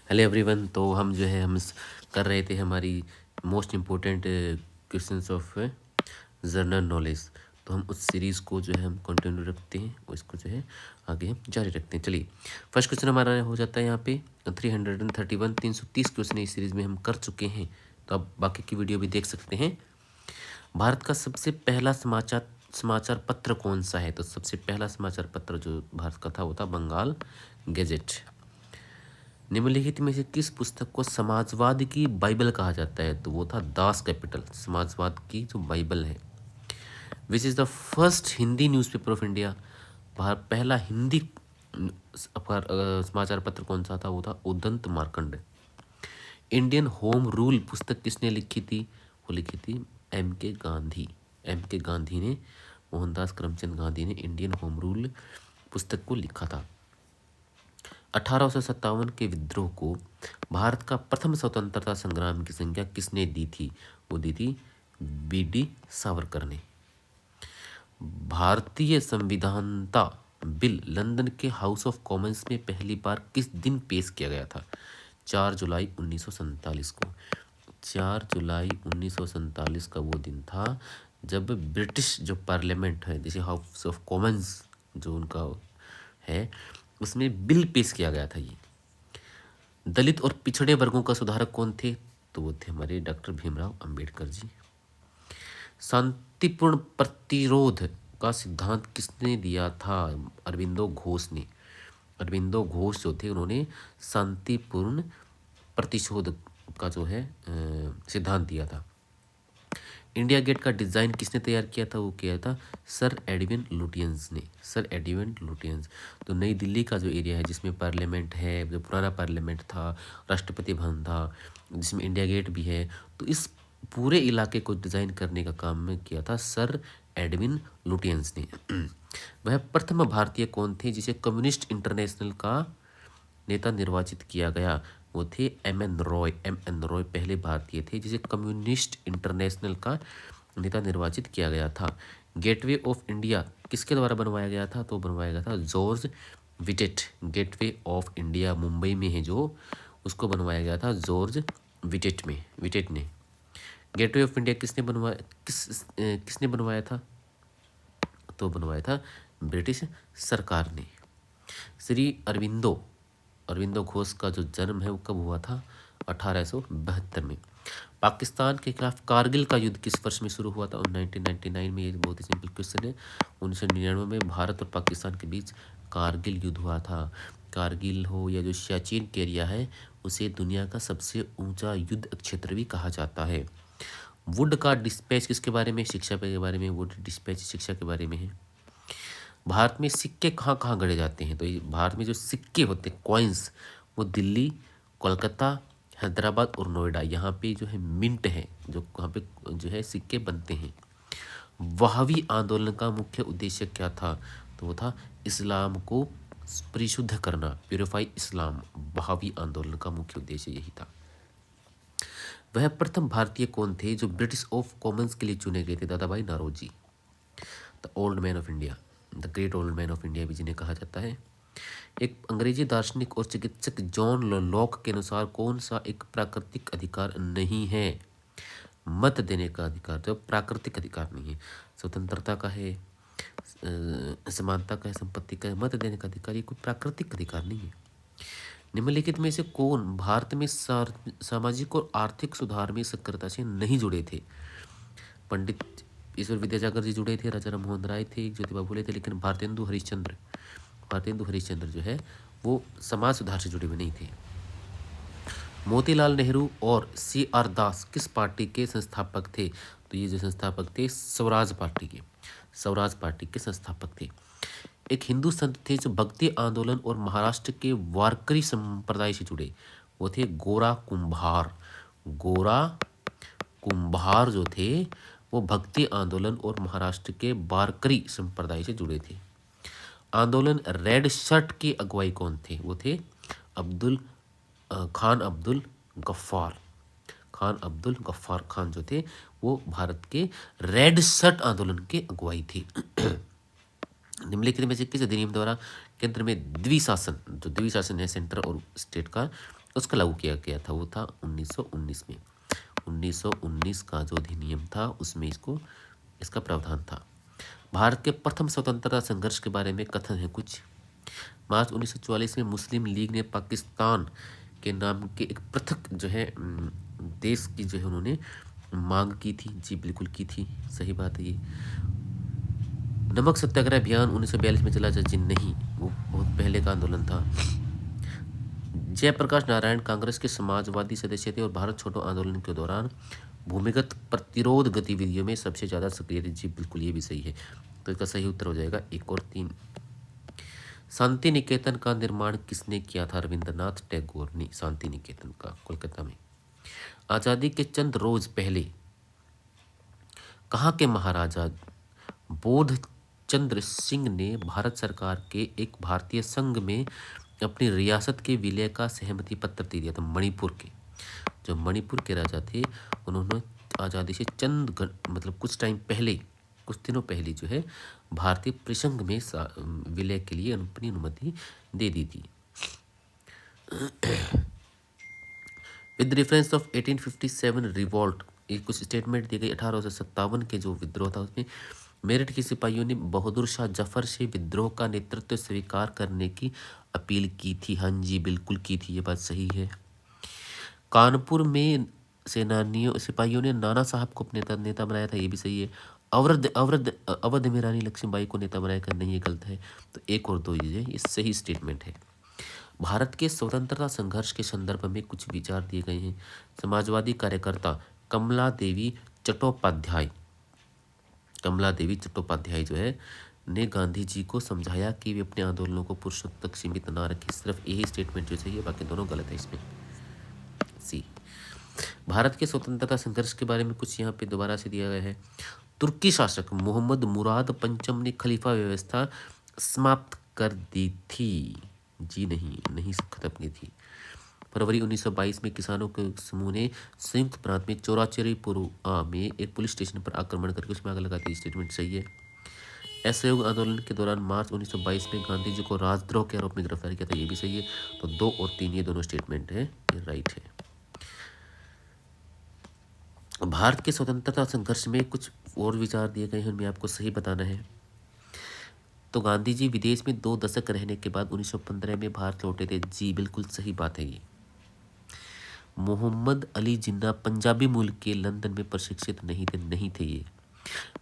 Hello everyone. तो हम जो है कर रहे थे हमारी most important questions of general knowledge. तो हम उस सीरीज़ को जो है हम कंटिन्यू रखते हैं और इसको जो है आगे हम जारी रखते हैं। चलिए, फर्स्ट क्वेश्चन हमारा हो जाता है यहाँ पे 331। 330 क्वेश्चन इस सीरीज़ में हम कर चुके हैं, तो आप बाकी की वीडियो भी देख सकते हैं। भारत का सबसे पहला समाचार पत्र कौन सा है? तो सबसे पहला समाचार पत्र जो भारत का था वो था बंगाल गैजेट। निम्नलिखित में से किस पुस्तक को समाजवाद की बाइबल कहा जाता है? तो वो था दास कैपिटल, समाजवाद की जो बाइबल है। Which is the first Hindi newspaper of India? पहला हिंदी समाचार पत्र कौन सा था? वो था Udant Markand. Indian home rule पुस्तक किसने लिखी थी? वो लिखी थी एम के गांधी। एम के गांधी ने, मोहनदास करमचंद गांधी ने इंडियन होम रूल पुस्तक को लिखा था। 1857 के विद्रोह को भारत का प्रथम स्वतंत्रता संग्राम की संज्ञा किसने दी थी? वो दी थी बी.डी. सावरकर ने। भारतीय संविधानता बिल लंदन के हाउस ऑफ कॉमन्स में पहली बार किस दिन पेश किया गया था? 4 जुलाई 1947 को। 4 जुलाई 1947 का वो दिन था जब ब्रिटिश जो पार्लियामेंट है, जैसे हाउस ऑफ कॉमन्स जो उनका है, उसमें बिल पेश किया गया था। ये दलित और पिछड़े वर्गों का सुधारक कौन थे? तो वो थे हमारे डॉक्टर भीमराव अंबेडकर जी। शांतिपूर्ण प्रतिरोध का सिद्धांत किसने दिया था? अरविंदो घोष ने। अरविंदो घोष जो थे उन्होंने शांतिपूर्ण प्रतिशोध का जो है सिद्धांत दिया था। इंडिया गेट का डिज़ाइन किसने तैयार किया था? वो किया था सर एडविन लुटियंस ने। Sir Edwin Lutyens. तो नई दिल्ली का जो एरिया है जिसमें पार्लियामेंट है, जो पुराना पार्लियामेंट था, राष्ट्रपति भवन था, जिसमें इंडिया गेट भी है, तो इस पूरे इलाके को डिज़ाइन करने का काम में किया था सर एडविन लुटियंस ने। वह प्रथम भारतीय कौन थे जिसे कम्युनिस्ट इंटरनेशनल का नेता निर्वाचित किया गया? वो थे एम.एन. रॉय। एम.एन. रॉय पहले भारतीय थे जिसे कम्युनिस्ट इंटरनेशनल का नेता निर्वाचित किया गया था। गेटवे ऑफ इंडिया किसके द्वारा बनवाया गया था? तो बनवाया गया था George Wittet. Gateway of India Mumbai में है जो, उसको बनवाया गया था जॉर्ज विटेट ने। गेटवे ऑफ इंडिया किसने बनवाया था? तो बनवाया था ब्रिटिश सरकार ने। श्री अरविंदो घोष का जो जन्म है वो कब हुआ था? 1872 में। पाकिस्तान के खिलाफ कारगिल का युद्ध किस वर्ष में शुरू हुआ था? 1999 में। ये बहुत ही सिंपल क्वेश्चन है। 1999 में भारत और पाकिस्तान के बीच कारगिल युद्ध हुआ था। कारगिल हो या जो सियाचिन के एरिया है, उसे दुनिया का सबसे ऊंचा युद्ध क्षेत्र भी कहा जाता है। वुड का डिस्पैच किसके बारे में? शिक्षा के बारे में। वुड डिस्पैच शिक्षा के बारे में है। भारत में सिक्के कहाँ कहाँ गढ़े जाते हैं? तो ये भारत में जो सिक्के होते हैं, कॉइन्स, वो दिल्ली, कोलकाता, हैदराबाद और नोएडा, यहाँ पे जो है मिंट है, जो वहाँ पे जो है सिक्के बनते हैं। वहावी आंदोलन का मुख्य उद्देश्य क्या था? तो वो था इस्लाम को परिशुद्ध करना, प्यूरिफाई इस्लाम। वहावी आंदोलन का मुख्य उद्देश्य यही था। वह प्रथम भारतीय कौन थे जो ब्रिटिश ऑफ कॉमन्स के लिए चुने गए थे? Dadabhai Naoroji, the old man of India, the great old man of India भी जिन्हें कहा जाता है। एक अंग्रेजी दार्शनिक और चिकित्सक जॉन लॉक के अनुसार कौन सा एक प्राकृतिक अधिकार नहीं है? मत देने का अधिकार। तो प्राकृतिक अधिकार नहीं है, स्वतंत्रता का है, समानता का है, संपत्ति का है। मत देने का अधिकार ये कोई प्राकृतिक अधिकार नहीं है। निम्नलिखित में से कौन भारत में सामाजिक और आर्थिक सुधार में सक्रियता से नहीं जुड़े थे? पंडित ईश्वर विद्यासागर जी जुड़े थे, राजा राममोहन राय थे, ज्योतिबा फुले थे, लेकिन भारतेंदु हरिश्चंद्र जो है वो समाज सुधार से जुड़े हुए नहीं थे। मोतीलाल नेहरू और C.R. दास किस पार्टी के संस्थापक थे? तो ये जो संस्थापक थे स्वराज पार्टी के संस्थापक थे। एक हिंदू संत थे जो भक्ति आंदोलन और महाराष्ट्र के वारकरी संप्रदाय से जुड़े, वो थे गोरा कुंभार जो थे वो भक्ति आंदोलन और महाराष्ट्र के वारकरी संप्रदाय से जुड़े थे। आंदोलन रेड शर्ट की अगुवाई कौन थे? वो थे खान अब्दुल गफ्फार खान जो थे वो भारत के रेड शर्ट आंदोलन के अगुवाई थी। निम्नलिखित में से किस अधिनियम द्वारा केंद्र में द्विशासन, जो द्विशासन है सेंटर और स्टेट का, उसका लागू किया गया था। वो था 1919 में। 1919 का जो अधिनियम था उसमें इसका प्रावधान था। भारत के प्रथम स्वतंत्रता संघर्ष के बारे में कथन है कुछ। मार्च 1944 में मुस्लिम लीग ने पाकिस्तान के नाम के एक पृथक जो है देश की जो है उन्होंने मांग की थी। जी बिल्कुल की थी, सही बात है ये। नमक सत्याग्रह अभियान 1942 में चला जी नहीं, वो बहुत पहले का आंदोलन था। जयप्रकाश नारायण कांग्रेस के समाजवादी सदस्य थे और भारत छोड़ो आंदोलन के दौरान भूमिगत प्रतिरोध गतिविधियों में सबसे ज़्यादा सक्रिय थे। जी बिल्कुल ये भी सही है, तो इसका सही उत्तर हो जाएगा 1 और 3। शांति निकेतन का निर्माण किसने किया था? रविंद्रनाथ टैगोर ने शांति निकेतन का, कोलकाता में। आज़ादी के चंद रोज पहले कहाँ के महाराजा बोध चंद्र सिंह ने भारत सरकार के एक भारतीय संघ में अपनी रियासत के विलय का सहमति पत्र दे दिया था? मणिपुर के, जो मणिपुर के राजा थे उन्होंने आज़ादी से मतलब कुछ टाइम पहले, कुछ दिनों पहले जो है भारतीय परिसंघ में विलय के लिए अपनी अनुमति दे दी थी। विद रेफरेंस ऑफ 1857 रिवॉल्ट, एक कुछ स्टेटमेंट दी गई। 1857 के जो विद्रोह था उसमें मेरठ के सिपाहियों ने बहादुर शाह जफर से विद्रोह का नेतृत्व स्वीकार करने की अपील की थी। हाँ जी बिल्कुल की थी, ये बात सही है। कानपुर में सिपाहियों ने नाना साहब को अपने नेता बनाया था, ये भी सही है। अवध में रानी लक्ष्मीबाई को नेता बनाया कर, नहीं ये गलत है। तो 1 और 2 ये सही स्टेटमेंट है। भारत के स्वतंत्रता संघर्ष के संदर्भ में कुछ विचार दिए गए हैं। समाजवादी कार्यकर्ता कमला देवी चट्टोपाध्याय जो है ने गांधी जी को समझाया कि वे अपने आंदोलनों को पुरुषों तक सीमित ना रखें। सिर्फ यही स्टेटमेंट जो सही है, बाकी दोनों गलत है इसमें। सी। भारत के स्वतंत्रता संघर्ष के बारे में कुछ यहाँ पे दोबारा से दिया गया है। तुर्की शासक मोहम्मद मुराद पंचम ने खलीफा व्यवस्था समाप्त कर दी थी। जी नहीं खत्म की थी। फरवरी 1922 में किसानों के समूह ने संयुक्त प्रांत में चौराचेरीपुरा में एक पुलिस स्टेशन पर आक्रमण करके उसमें आग लगा दी। स्टेटमेंट सही है। असहयोग आंदोलन के दौरान मार्च 1922 में गांधी जी को राजद्रोह के आरोप में गिरफ्तार किया था, ये भी सही है। तो 2 और 3 ये दोनों स्टेटमेंट है, ये राइट है। भारत के स्वतंत्रता संघर्ष में कुछ और विचार दिए गए हैं, उनमें आपको सही बताना है। तो गांधी जी विदेश में 2 दशक रहने के बाद 1915 में भारत लौटे थे। जी बिल्कुल सही बात है ये। मोहम्मद अली जिन्ना पंजाबी मूल के लंदन में प्रशिक्षित नहीं थे ये।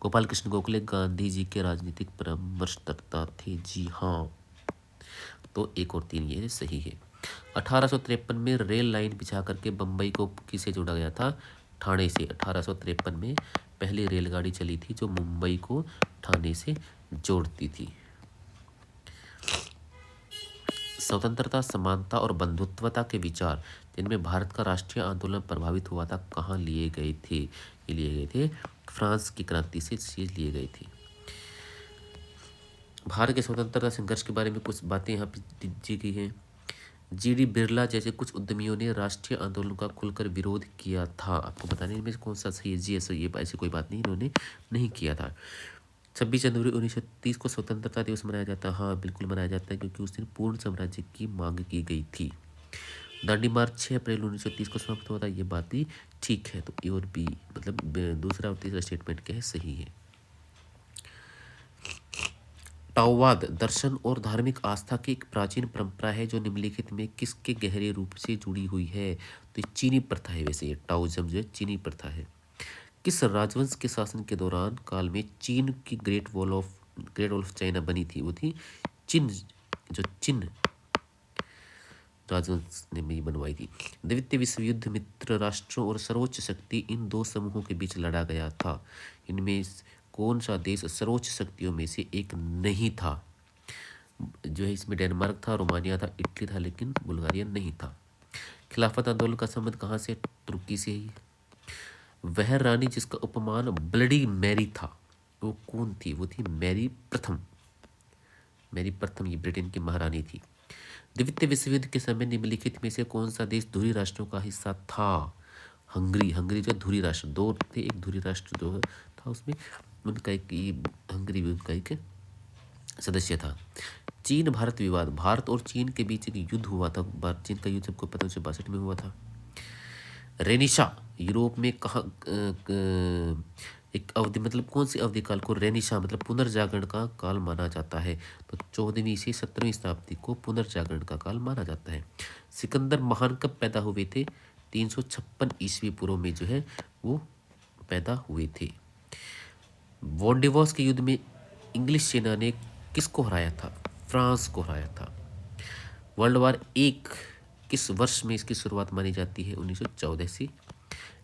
गोपाल कृष्ण गोखले गांधी जी के राजनीतिक परामर्शदाता थे। जी हाँ, तो 1 और 3 ये सही है। 1853 में रेल लाइन बिछा करके बम्बई को किसे जोड़ा गया था? ठाणे से। 1853 में पहली रेलगाड़ी चली थी जो मुंबई को ठाणे से जोड़ती थी। स्वतंत्रता, समानता और बंधुत्वता के विचार जिनमें भारत का राष्ट्रीय आंदोलन प्रभावित हुआ था, कहाँ लिए गए थे? ये लिए गए थे फ्रांस की क्रांति से लिए गए थे। भारत के स्वतंत्रता संघर्ष के बारे में कुछ बातें यहाँ पे दी गई हैं। जीडी बिरला जैसे कुछ उद्यमियों ने राष्ट्रीय आंदोलन का खुलकर विरोध किया था। आपको बताने में कौन सा सही है? जी ऐसी कोई बात नहीं, इन्होंने नहीं किया था। 26 जनवरी 1930 को स्वतंत्रता दिवस मनाया जाता है। हाँ बिल्कुल मनाया जाता है, क्योंकि उस दिन पूर्ण साम्राज्य की मांग की गई थी। दांडी मार्च 6 अप्रैल 1930 को समाप्त हुआ था, ये बात भी ठीक है। तो ए और बी मतलब दूसरा और तीसरा स्टेटमेंट क्या है? सही है। ताओवाद दर्शन और धार्मिक आस्था की एक प्राचीन परंपरा है जो निम्नलिखित में किसके गहरे रूप से जुड़ी हुई है? तो ये चीनी प्रथा है। वैसे ये टाओइज्म जो है चीनी प्रथा है। किस राजवंश के शासन के दौरान काल में चीन की ग्रेट वॉल ऑफ चाइना बनी थी? वो थी चिन राजवंश ने भी बनवाई थी। द्वितीय विश्व युद्ध मित्र राष्ट्रों और सर्वोच्च शक्ति इन 2 समूहों के बीच लड़ा गया था। इनमें कौन सा देश सर्वोच्च शक्तियों में से एक नहीं था? जो है इसमें डेनमार्क था, रोमानिया था, इटली था, लेकिन बुल्गारिया नहीं था। खिलाफत आंदोलन का संबंध कहाँ से? तुर्की से ही। वह रानी जिसका उपमान ब्लडी मैरी था, वो कौन थी? वो थी मैरी प्रथम। ये ब्रिटेन की महारानी थी। द्वितीय विश्व युद्ध के समय निम्नलिखित में से कौन सा देश धुरी राष्ट्रों का हिस्सा था? हंगरी जो धुरी राष्ट्र, 2 थे, एक धुरी राष्ट्र जो था उसमें उनका एक हंगरी भी उनका एक सदस्य था। चीन भारत विवाद, भारत और चीन के बीच एक युद्ध हुआ था। भारत चीन का युद्ध सबको पता है 1962 में हुआ था। रेनिशा यूरोप में कहाँ एक अवधि, मतलब कौन सी अवधि काल को रेनिशा मतलब पुनर्जागरण का काल माना जाता है? तो 14वीं से 17वीं शताब्दी को पुनर्जागरण का काल माना जाता है। सिकंदर महान कब पैदा हुए थे? 356 ईस्वी पूर्व में जो है वो पैदा हुए थे। वॉन्डिवॉस के युद्ध में इंग्लिश सेना ने किसको हराया था? फ्रांस को हराया था। वर्ल्ड वार एक किस वर्ष में इसकी शुरुआत मानी जाती है? 1914 से।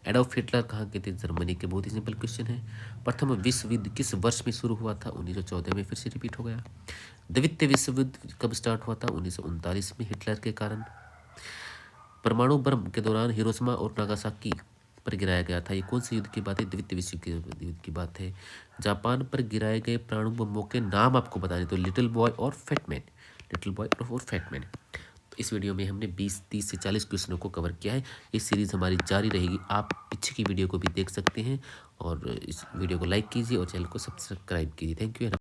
एडोल्फ हिटलर कहाँ के थे? जर्मनी के। बहुत ही सिंपल क्वेश्चन है। प्रथम विश्व युद्ध किस वर्ष में शुरू हुआ था? 1914 में। फिर से रिपीट हो गया। द्वितीय विश्व युद्ध कब स्टार्ट हुआ था? 1939 में, हिटलर के कारण। परमाणु बम के दौरान हिरोशिमा और नागासाकी पर गिराया गया था, ये कौन से युद्ध की बात है? द्वितीय विश्व युद्ध की बात है। जापान पर गिराए गए परमाणु बमों के नाम आपको बताने, तो लिटिल बॉय और फैटमैन, लिटिल बॉय और फैटमैन। तो इस वीडियो में हमने 20, 30 से 40 क्वेश्चनों को कवर किया है। ये सीरीज़ हमारी जारी रहेगी, आप पीछे की वीडियो को भी देख सकते हैं। और इस वीडियो को लाइक कीजिए और चैनल को सब्सक्राइब कीजिए। Thank you.